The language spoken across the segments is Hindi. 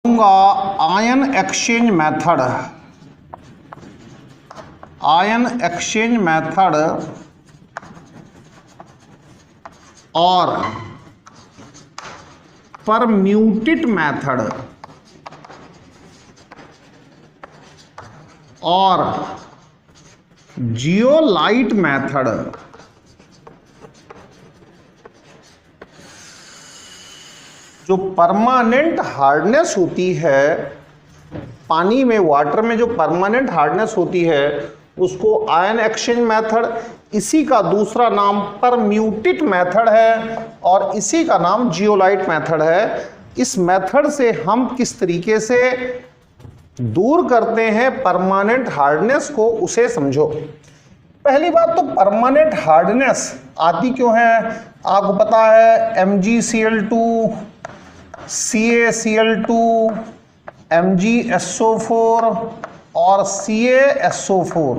आयन एक्सचेंज मेथड और परम्यूटेट मेथड और जियोलाइट मेथड जो परमानेंट हार्डनेस होती है, पानी में, वाटर में जो परमानेंट हार्डनेस होती है उसको आयन एक्सचेंज मेथड, इसी का दूसरा नाम परम्यूटेट मेथड है और इसी का नाम जियोलाइट मेथड है। इस मेथड से हम किस तरीके से दूर करते हैं परमानेंट हार्डनेस को, उसे समझो। पहली बात तो परमानेंट हार्डनेस आती क्यों है, आपको पता है MgCl2, CaCl2, MgSO4 और CaSO4,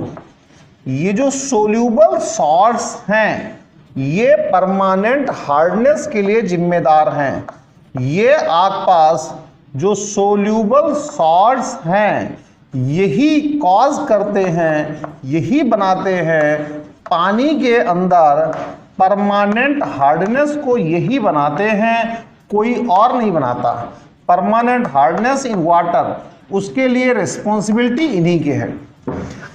ये जो सोल्यूबल सॉल्ट्स हैं ये परमानेंट हार्डनेस के लिए जिम्मेदार हैं। ये आसपास जो सोल्यूबल सॉल्ट्स हैं यही कॉज करते हैं, यही बनाते हैं पानी के अंदर परमानेंट हार्डनेस को, यही बनाते हैं, कोई और नहीं बनाता। परमानेंट हार्डनेस इन वाटर, उसके लिए रिस्पॉन्सिबिलिटी इन्हीं की है।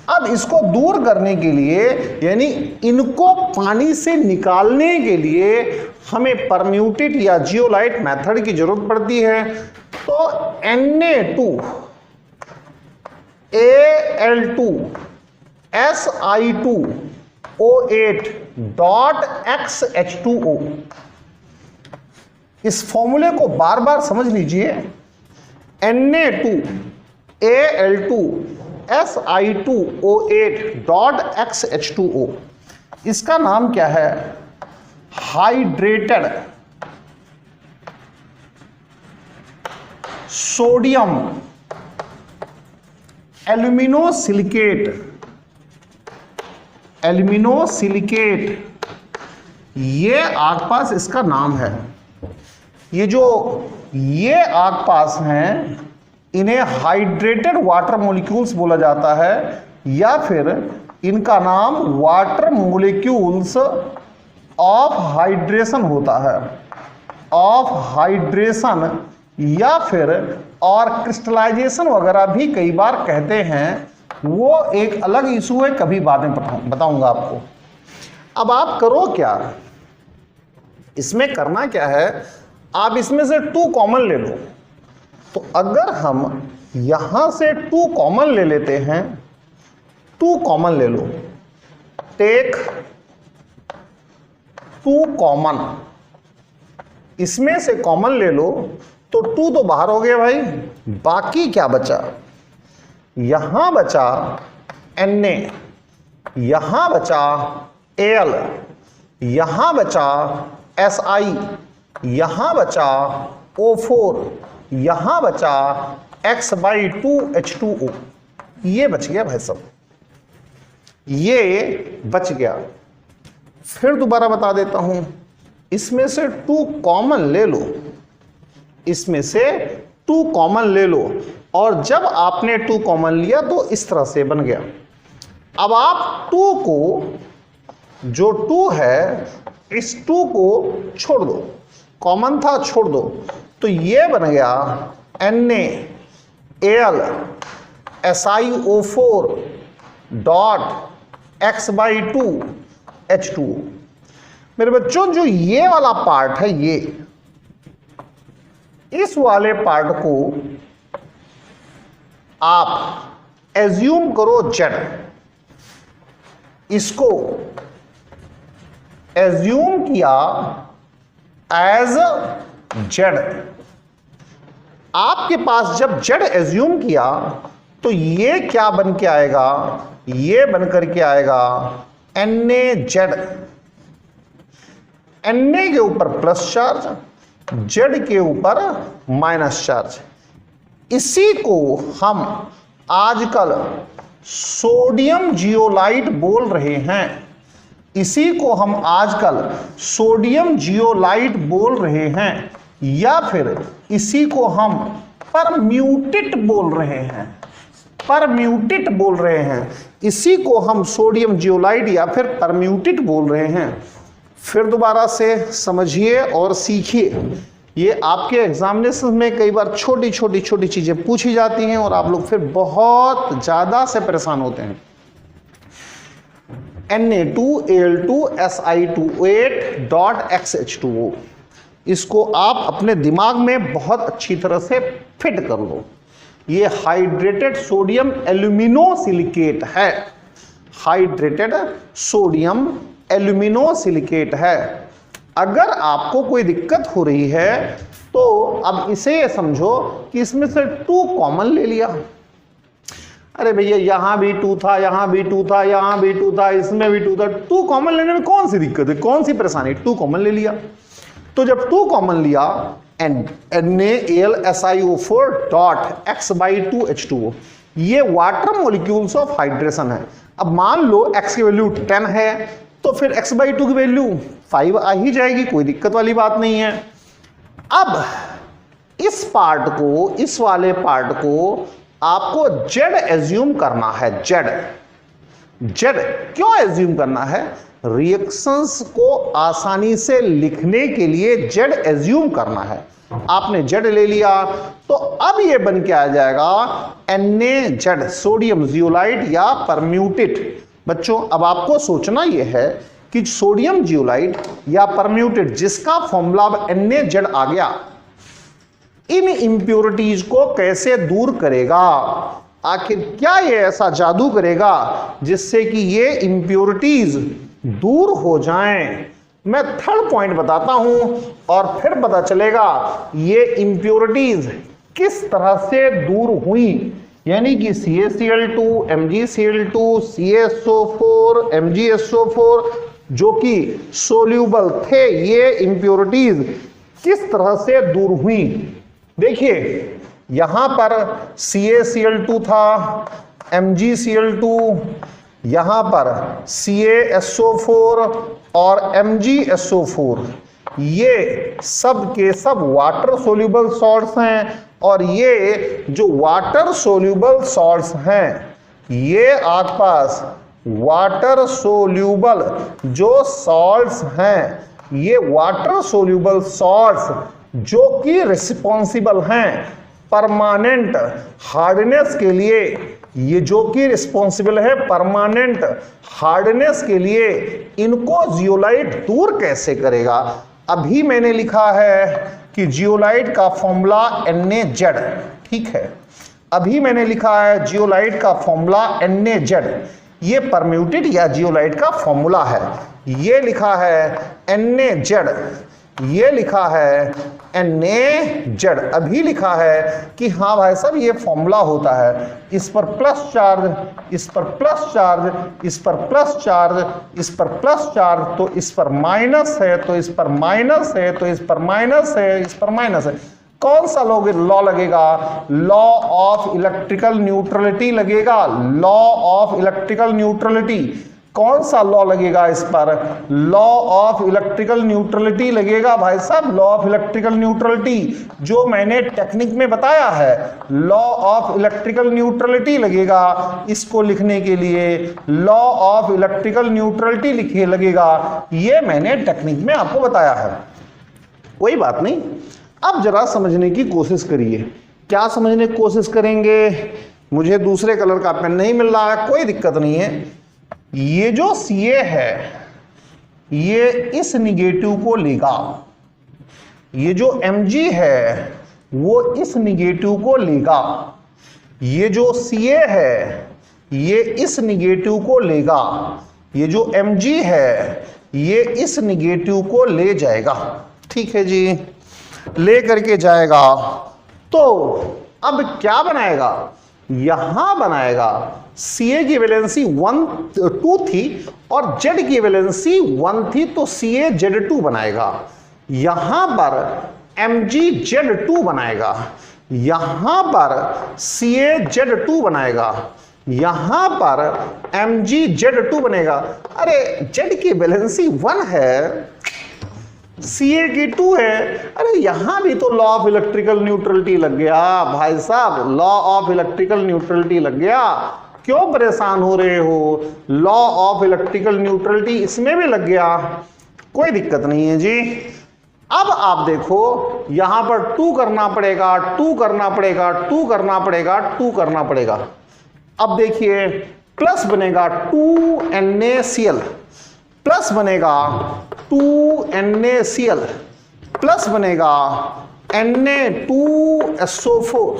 अब इसको दूर करने के लिए, यानी इनको पानी से निकालने के लिए हमें परम्यूटेट या जियोलाइट मेथड की जरूरत पड़ती है। तो Na2HAl2Si2O8.XH2O, इस फॉर्मूले को बार बार समझ लीजिए। Na2HAl2Si2O8.XH2O, इसका नाम क्या है, हाइड्रेटेड सोडियम एल्यूमिनोसिलिकेट, ये आसपास इसका नाम है। ये आसपास हैं, इन्हें हाइड्रेटेड वाटर मॉलिक्यूल्स बोला जाता है या फिर इनका नाम वाटर मॉलिक्यूल्स ऑफ हाइड्रेशन होता है, ऑफ हाइड्रेशन, या फिर और क्रिस्टलाइजेशन वगैरह भी कई बार कहते हैं। वो एक अलग इशू है, कभी बाद में बताऊंगा आपको। अब आप करो क्या, इसमें करना क्या है, आप इसमें से 2 कॉमन ले लो। तो अगर हम यहां से 2 कॉमन ले लेते हैं, 2 कॉमन ले लो, टेक 2 कॉमन, इसमें से कॉमन ले लो, तो 2 तो बाहर हो गए भाई, बाकी क्या बचा, यहां बचा Na, यहां बचा Al, यहां बचा Si, यहां बचा O4, यहां बचा X/2H2O, ये बच गया भाई साहब, ये बच गया। फिर दोबारा बता देता हूं, इसमें से 2 कॉमन ले लो, इसमें से 2 कॉमन ले लो, और जब आपने 2 कॉमन लिया तो इस तरह से बन गया। अब आप 2 को, जो 2 है, इस 2 को छोड़ दो, कॉमन था छोड़ दो, तो ये बन गया NaAlSiO4.X/2H2O। मेरे बच्चों, जो ये वाला पार्ट है, ये इस वाले पार्ट को आप एज्यूम करो Z, इसको एज्यूम किया एज Z। आपके पास जब Z एज्यूम किया तो ये क्या बन के आएगा, ये बन करके आएगा NaZ, Na के ऊपर प्लस चार्ज, Z के ऊपर माइनस चार्ज। इसी को हम आजकल सोडियम जियोलाइट बोल रहे हैं, इसी को हम आजकल सोडियम जियोलाइट बोल रहे हैं, या फिर इसी को हम परम्यूटिट बोल रहे हैं, परम्यूटिट बोल रहे हैं, इसी को हम सोडियम जियोलाइट या फिर परम्यूटिट बोल रहे हैं। फिर दोबारा से समझिए और सीखिए, ये आपके एग्जामिनेशन में कई बार छोटी छोटी छोटी चीजें पूछी जाती हैं और आप लोग फिर बहुत ज्यादा से परेशान होते हैं। Na2Al2Si28.XH2O, इसको आप अपने दिमाग में बहुत अच्छी तरह से फिट कर लो। ये हाइड्रेटेड सोडियम एल्यूमिनोसिलिकेट है, हाइड्रेटेड सोडियम एल्यूमिनोसिलिकेट है। अगर आपको कोई दिक्कत हो रही है तो अब इसे ये समझो कि इसमें से 2 कॉमन ले लिया। अरे भैया यहां भी 2 था, यहां भी 2 था, यहां भी 2 था, इसमें भी 2 था, 2 कॉमन लेने में कौन सी दिक्कत है, कौन सी परेशानी, 2 कॉमन ले लिया। तो जब 2 कॉमन लिया, NaAlSiO4.X/2H2O, ये वाटर मॉलिक्यूल्स ऑफ हाइड्रेशन है। अब मान लो x की वैल्यू 10 है तो फिर x/2 की वैल्यू 5 आ ही जाएगी, कोई दिक्कत वाली बात नहीं है। अब इस पार्ट को, इस वाले पार्ट को आपको Z एज्यूम करना है। Z क्यों एज्यूम करना है? रिएक्शंस को आसानी से लिखने के लिए Z एज्यूम करना है। आपने Z ले लिया तो अब ये बन के आ जाएगा NaZ, सोडियम जियोलाइट या परम्यूटिट। बच्चों अब आपको सोचना यह है कि सोडियम जियोलाइट या परम्यूटिट जिसका फॉर्मूला अब NaZ आ गया, इन इंप्योरिटीज को कैसे दूर करेगा? आखिर क्या ये ऐसा जादू करेगा जिससे कि ये इंप्योरिटीज दूर हो जाएं? मैं थर्ड पॉइंट बताता हूं और फिर पता चलेगा ये इंप्योरिटीज किस तरह से दूर हुई। यानी कि CaCl2, MgCl2, CaSO4, MgSO4 जो कि सोल्यूबल थे, ये इंप्योरिटीज किस तरह से दूर हुई। देखिए यहां पर CaCl2 था, MgCl2, यहां पर CaSO4 और MgSO4, ये सब के सब वाटर सोल्यूबल सॉल्ट्स हैं। और ये जो वाटर सोल्यूबल सॉल्ट्स हैं, ये आपके पास वाटर सोल्यूबल जो सॉल्ट्स हैं, ये वाटर सोल्यूबल सॉल्ट्स जो कि रिस्पॉन्सिबल हैं परमानेंट हार्डनेस के लिए, ये जो कि रिस्पॉन्सिबल है परमानेंट हार्डनेस के लिए, इनको जियोलाइट दूर कैसे करेगा? अभी मैंने लिखा है कि जियोलाइट का फॉर्मूला NaZ, ठीक है, अभी मैंने लिखा है जियोलाइट का फॉर्मूला NaZ, ये परम्यूटिट या जियोलाइट का फॉर्मूला है। ये लिखा है NaZ, ये लिखा है NaZ, अभी लिखा है कि हाँ भाई साहब ये फॉर्मूला होता है, इस पर प्लस चार्ज, इस पर प्लस चार्ज, इस पर प्लस चार्ज, इस पर प्लस चार्ज, तो इस पर माइनस है, तो इस पर माइनस है, तो इस पर माइनस है, इस पर माइनस है। कौन सा लॉ लगेगा? लॉ ऑफ इलेक्ट्रिकल न्यूट्रलिटी लगेगा, लॉ ऑफ इलेक्ट्रिकल न्यूट्रलिटी। कौन सा लॉ लगेगा इस पर? लॉ ऑफ इलेक्ट्रिकल न्यूट्रलिटी लगेगा भाई साहब, लॉ ऑफ इलेक्ट्रिकल न्यूट्रलिटी जो मैंने टेक्निक में बताया है, लॉ ऑफ इलेक्ट्रिकल न्यूट्रलिटी लगेगा। इसको लिखने के लिए लॉ ऑफ इलेक्ट्रिकल न्यूट्रलिटी लिखिए लगेगा, ये मैंने टेक्निक में आपको बताया है। कोई बात नहीं, अब जरा समझने की कोशिश करिए। क्या समझने की कोशिश करेंगे? मुझे दूसरे कलर का पेन नहीं मिल रहा है, कोई दिक्कत नहीं है। ये जो Ca है ये इस निगेटिव को लेगा, ये जो Mg है वो इस निगेटिव को लेगा, ये जो Ca है ये इस निगेटिव को लेगा, ये जो Mg है ये इस निगेटिव को ले जाएगा। ठीक है जी, ले करके जाएगा। तो अब क्या बनाएगा? यहां बनाएगा Ca की वैलेंसी 2 थी और Z की वैलेंसी 1 थी, तो CaZ2 बनाएगा। यहां पर MgZ2 बनाएगा, यहां पर CaZ2 बनाएगा, यहां पर MgZ2 बनेगा। अरे Z की वैलेंसी 1 है Ca है। अरे यहां भी तो लॉ ऑफ इलेक्ट्रिकल न्यूट्रलिटी लग गया भाई साहब, लॉ ऑफ इलेक्ट्रिकल न्यूट्रलिटी लग गया। क्यों परेशान हो रहे हो, लॉ ऑफ इलेक्ट्रिकल न्यूट्रलिटी इसमें भी लग गया, कोई दिक्कत नहीं है जी। अब आप देखो यहां पर 2 करना पड़ेगा, 2 करना पड़ेगा, 2 करना पड़ेगा, 2 करना पड़ेगा। अब देखिए प्लस बनेगा 2NaCl, प्लस बनेगा 2NaCl, प्लस बनेगा Na2SO4,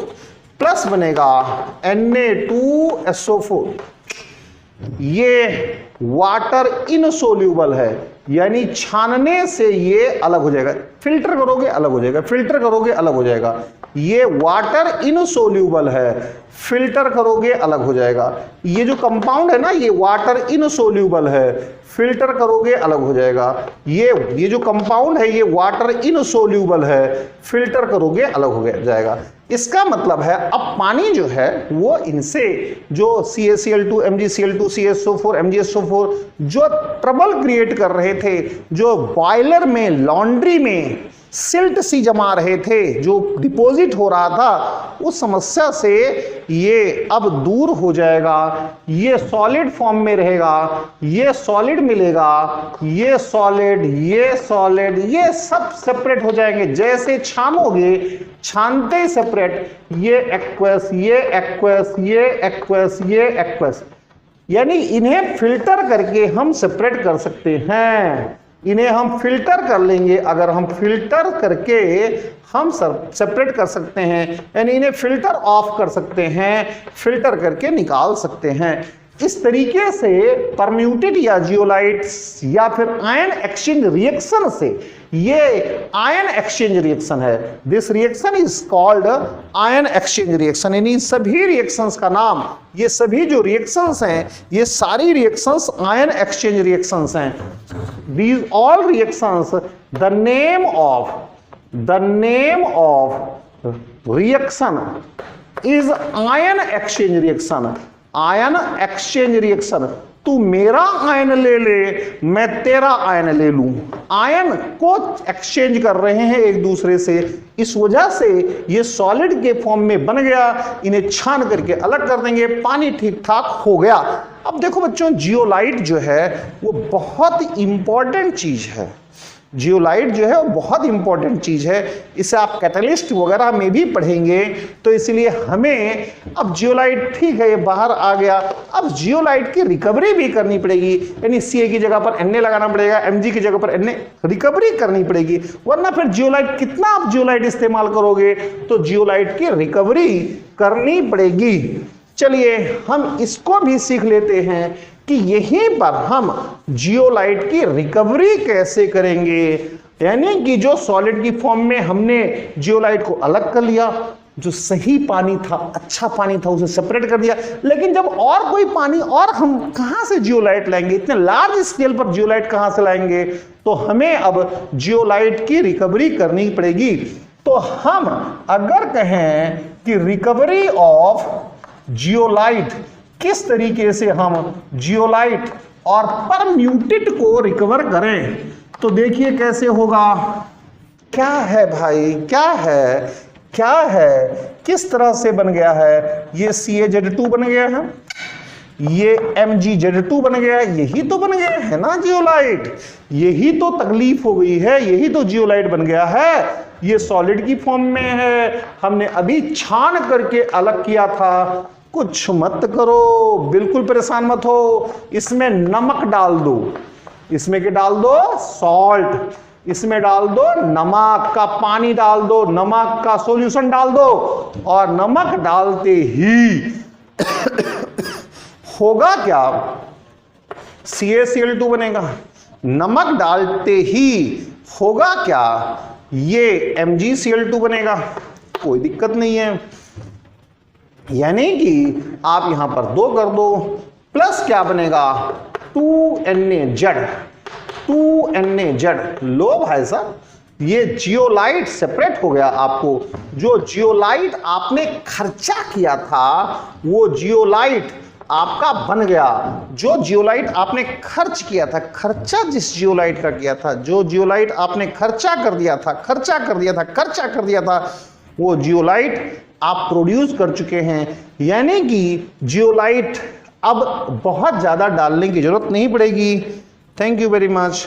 प्लस बनेगा Na2SO4। ये वाटर इनसोल्यूबल है, यानी छानने से ये अलग हो जाएगा, फिल्टर करोगे अलग हो जाएगा, फिल्टर करोगे अलग हो जाएगा। ये वाटर इनसोल्यूबल है, फिल्टर करोगे अलग हो जाएगा। ये जो कंपाउंड है ना, ये वाटर इनसोल्यूबल है, फिल्टर करोगे अलग हो जाएगा। ये जो कंपाउंड है ये वाटर इनसोल्यूबल है, फिल्टर करोगे अलग हो जाएगा। इसका मतलब है अब पानी जो है वो इनसे जो CaCl2, MgCl2, CaSO4, MgSO4 जो ट्रबल क्रिएट कर रहे थे, जो बॉयलर में लॉन्ड्री में सिल्ट सी जमा रहे थे, जो डिपॉजिट हो रहा था, उस समस्या से ये अब दूर हो जाएगा। ये सॉलिड फॉर्म में रहेगा, ये सॉलिड मिलेगा, ये सॉलिड, ये सॉलिड, ये सब सेपरेट हो जाएंगे। जैसे छानोगे, छानते ही सेपरेट, ये एक्वस, ये एक्वस, ये एक्वस, ये एक्वस, यानी इन्हें फिल्टर करके हम सेपरेट कर सकते हैं। इन्हें हम फिल्टर कर लेंगे, अगर हम फिल्टर करके हम सेपरेट कर सकते हैं, यानी इन्हें फिल्टर ऑफ कर सकते हैं, फिल्टर करके निकाल सकते हैं। इस तरीके से परम्यूटेड या जियोलाइट या फिर आयन एक्सचेंज रिएक्शन से, ये आयन एक्सचेंज रिएक्शन है, this reaction is called ion exchange reaction. यानी सभी रिएक्शंस का नाम, ये सभी जो रिएक्शंस हैं, ये सारी रिएक्शंस आयन एक्सचेंज रिएक्शंस हैं। These all reactions, the name of reaction is ion exchange reaction. Ion exchange reaction, तू मेरा आयन ले ले, मैं तेरा आयन ले लूं, आयन को एक्सचेंज कर रहे हैं एक दूसरे से। इस वजह से ये सॉलिड के फॉर्म में बन गया, इन्हें छान करके अलग कर देंगे, पानी ठीक ठाक हो गया। अब देखो बच्चों, जियोलाइट जो है वो बहुत इंपॉर्टेंट चीज है। जियोलाइट जो है वो बहुत इंपॉर्टेंट चीज है, इसे आप कैटलिस्ट वगैरह में भी पढ़ेंगे। तो इसलिए हमें अब जियोलाइट, ठीक है ये बाहर आ गया, अब जियोलाइट की रिकवरी भी करनी पड़ेगी, यानी Ca की जगह पर Na लगाना पड़ेगा, Mg की जगह पर Na, रिकवरी करनी पड़ेगी, वरना फिर जियोलाइट कितना आप जियोलाइट इस्तेमाल करोगे, तो जियोलाइट की रिकवरी करनी पड़ेगी। चलिए हम इसको भी सीख लेते हैं कि यहीं पर हम जियोलाइट की रिकवरी कैसे करेंगे। यानी कि जो सॉलिड की फॉर्म में हमने जियोलाइट को अलग कर लिया, जो सही पानी था, अच्छा पानी था, उसे सेपरेट कर दिया, लेकिन जब और कोई पानी, और हम कहां से जियोलाइट लाएंगे, इतने लार्ज स्केल पर जियोलाइट कहां से लाएंगे, तो हमें अब जियोलाइट की रिकवरी करनी पड़ेगी। तो हम अगर कहें कि रिकवरी ऑफ जियोलाइट, किस तरीके से हम जियोलाइट और परम्यूटेट को रिकवर करें, तो देखिए कैसे होगा। क्या है भाई, क्या है, क्या है, किस तरह से बन गया है, ये CaZ2 बन गया है, ये MgZ2 बन गया है, यही तो बन गया है ना जियोलाइट, यही तो तकलीफ हो गई है, यही तो जियोलाइट बन गया है। ये सॉलिड की फॉर्म में है, हमने अभी छान करके अलग किया था। कुछ मत करो, बिल्कुल परेशान मत हो, इसमें नमक डाल दो, इसमें क्या डाल दो, सॉल्ट, इसमें डाल दो नमक का पानी, डाल दो नमक का सॉल्यूशन डाल दो, और नमक डालते ही होगा क्या, CaCl2 बनेगा। नमक डालते ही होगा क्या, ये MgCl2 बनेगा, कोई दिक्कत नहीं है। यानी कि आप यहां पर 2 कर दो, प्लस क्या बनेगा, 2NaZ, 2NaZ। लो भाई साहब, ये जियोलाइट सेपरेट हो गया। आपको जो जियोलाइट आपने खर्चा किया था, वो जियोलाइट आपका बन गया। जो जियोलाइट आपने खर्च किया था, खर्चा जिस जियोलाइट का किया था, जो जियोलाइट आपने खर्चा कर दिया था, वो जियोलाइट आप प्रोड्यूस कर चुके हैं। यानी कि जियोलाइट अब बहुत ज्यादा डालने की जरूरत नहीं पड़ेगी। Thank you very much.